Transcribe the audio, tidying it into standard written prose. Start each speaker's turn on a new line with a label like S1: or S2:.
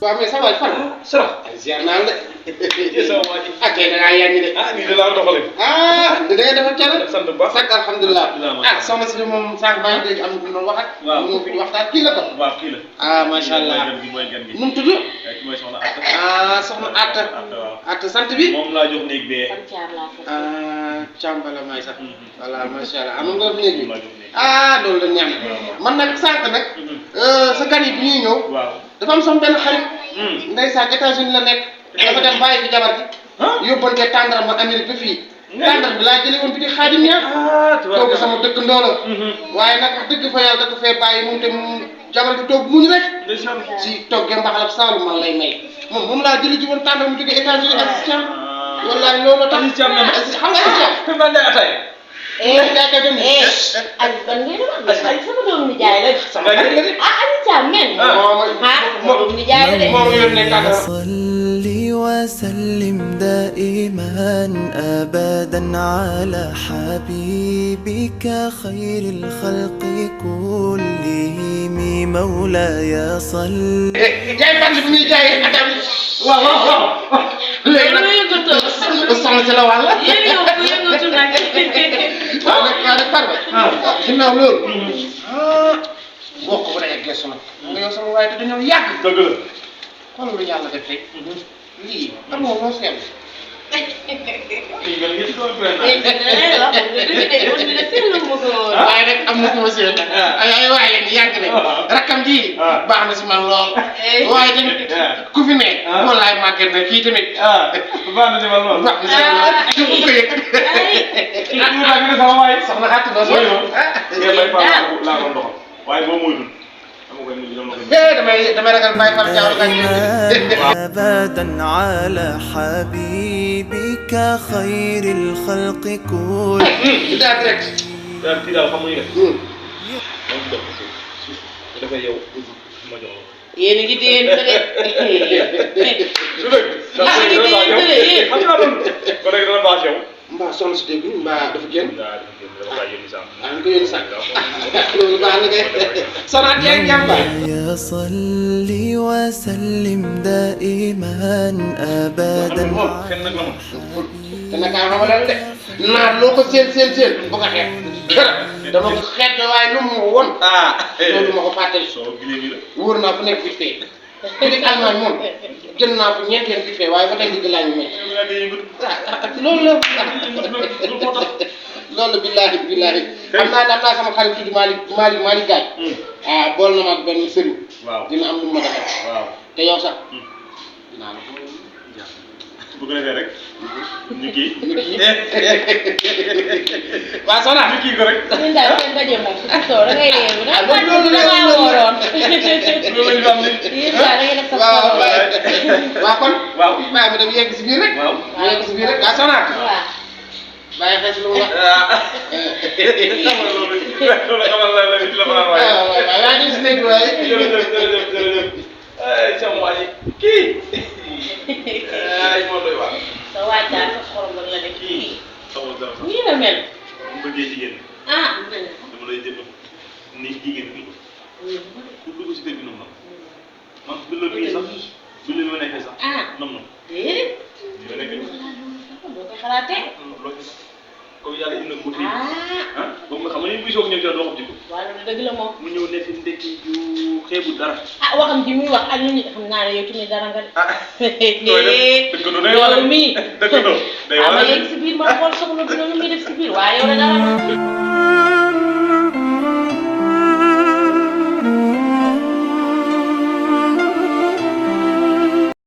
S1: waaw mais ça va fan.
S2: Sara.
S1: ziar naa la.
S2: sama waa ji.
S1: ah kay da ngaa yàgg de.
S2: ah nii de laa doxalee.
S1: da ngay defar ca
S2: sant bu baax
S1: sant alhamdulilah. ah soxna si moom sànq maa ngi dégg am na ku doon wax ak.
S2: waaw
S1: mu fi di waxtaan kii la ko.
S2: waaw kii la.
S1: ah macha allah
S2: mooy gan gi.
S1: nu mu tudd.
S2: kii mooy soxna Atta.
S1: ah soxna Atta. Atta sant bi.
S2: moom laa jox néeg bee.
S1: ah càmbala may sax. voilà macha allah am nga néeg bi. ah loolu la neex man nag sànq nag. sa gan yi bi ñuy ñëw.
S2: waaw
S1: dafa am sama benn xarit. ndeysaan États-Unis la nekk. dafa dem bàyyi fi jabar ji. yóbbante tàndaram ma Amérique ba fii. tàndar bi laa jëlee woon bi di Xaadim ñaar. kooku sama dëkkandoo la. waaye nag dëgg fa yàlla da ko fee bàyyi moom te jabar bi toog muñ rek. si toggee mbaxalab Saalum man lay may. moom laa jëlee ji woon tàndar mu jógee États-Unis ak si Thiam. wallaay loolu tax
S2: Aziz Thiam na ma
S1: xam nga Aziz Thiam.
S2: man de atay.
S1: jaaykat dem ni.
S3: Aziz ban ngay doon sama doomu nijaay la.
S1: sama dëkk la de.
S3: Aziz Thiam men. sama doomu nijaay la de.
S1: moo yónnee tàndar.
S4: صلي وسلم دائما أبدا على حبيبك خير الخلق كلهم مولاي صل.
S1: jaay fan bi muy jaayee atam. waaw. léegi nag soxna si la wàll.
S3: yëngatu nag.
S1: waaw nag parba. ginnaaw loolu. bokk bu dee gëstu nag. nga yow sama waaye dañoo yàgg.
S2: dëgg la.
S1: xoolal lu yàlla def tey. lii am nga moo seetlu.
S2: kii nga li nga
S1: waaye nag am na ku ma seetlu. ay waaye yéen yàgg nañ. rakkam ji. baax na si man lool. waaye tamit ku fi ne. wallaay màgget na kii tamit.
S2: baax na si man lool.
S1: baax na si man lool. ñu ko yëg.
S2: sama waay.
S1: soxna Atta ba sooy moom.
S2: laa ko ndoxal waaye boo moytul
S1: damay ragal Baye Fall Diaw
S4: أبدا على حبيبك خير الخلق كلهم.
S1: daal rek.
S2: daal kii daal xam nga ñu def. moom dox suuf dafay yow ma jox la.
S3: yéen a ngi déyante de.
S2: su dëgg.
S3: ah ngi déyante de yéen.
S2: xam nga loolu. kon nag dana baax yow.
S1: mbaa soxna si dégg mbaa dafa génn.
S2: daal di génn dafa kaa yónni sànq.
S1: ah ñu ko yónni sànq. loolu baax na kay. sonaat yaa ngi jàmm baax.
S4: يا صلي وسلم دائما أبدا
S2: kenn nag la ma.
S1: te nag ah xamal la de. naar loo ko seen bu ko xeeb. dama ko xeeb waaye lu mu won. loolu ma ko fàttali.
S2: soo gilee nii la.
S1: wóor naa fu nekk vite fait. fii Allemagne moom jël naa fu ñeenteel vite fait waaye ba tey digg laa ñu may. loolu la. loolu billaahi am naa sama xarit tudd Malick Gaye. bool na ma ak benn sëriñ.
S2: waaw
S1: dina am lu ma defal.
S2: waaw
S1: te yow sax. dinaa la ko.
S2: bu ko defee rek. ñu kii.
S1: waaw soxna.
S2: ñu kii ko rek.
S3: ñun daal seen daje moom su soo da ngay réew da nga
S1: loolu la
S3: maa wóoroon.
S2: loolu la ñu am nii.
S3: yéen daal da ngay def sa
S1: waaw
S3: solo.
S1: waaw kon.
S2: waaw.
S1: bàyyi ma dem yegg si biir rek.
S2: waaw.
S1: yegg si biir rek waaw soxna.
S3: waaw.
S1: bàyyi xel si lu mu wax.
S2: loolu xamal la la la fa waaye.
S1: waaw yaa ngi si nekk waaye.
S2: jërëjëf. ay sama waa ji kii. ay moo doy waar.
S3: sa waaj daal sa xorom la def
S2: kii
S3: kii.
S2: xamul dara sax.
S3: nii la mel.
S2: bu bëggee jigéen
S3: ah.
S2: dama lay jënd ni jigéen bi ku dugg si kër gi noonu man bi la bii sax bi la ma nekkee sax.
S3: ah.
S2: noonu
S3: déedéet.
S2: bi ma nekkee
S3: boo ko xalaatee.
S2: loolu comme yàlla indi na ko fii.
S3: ah.
S2: ah boobu nga xam ne buy soog ñëw ci doo xam ci ko.
S3: waaw loolu dëgg la moom.
S2: mu ñëw ne fi ndekki ju xeebu dara.
S3: ah waxam ji muy wax ak lu ñu xam naa ne yow tamit dara nga de.
S2: ah nooy def dëkk day
S3: loolu mii.
S2: dëkk day
S3: ah ma yegg si biir ma xool soxla bi loolu muy def si biir waaye yow de dara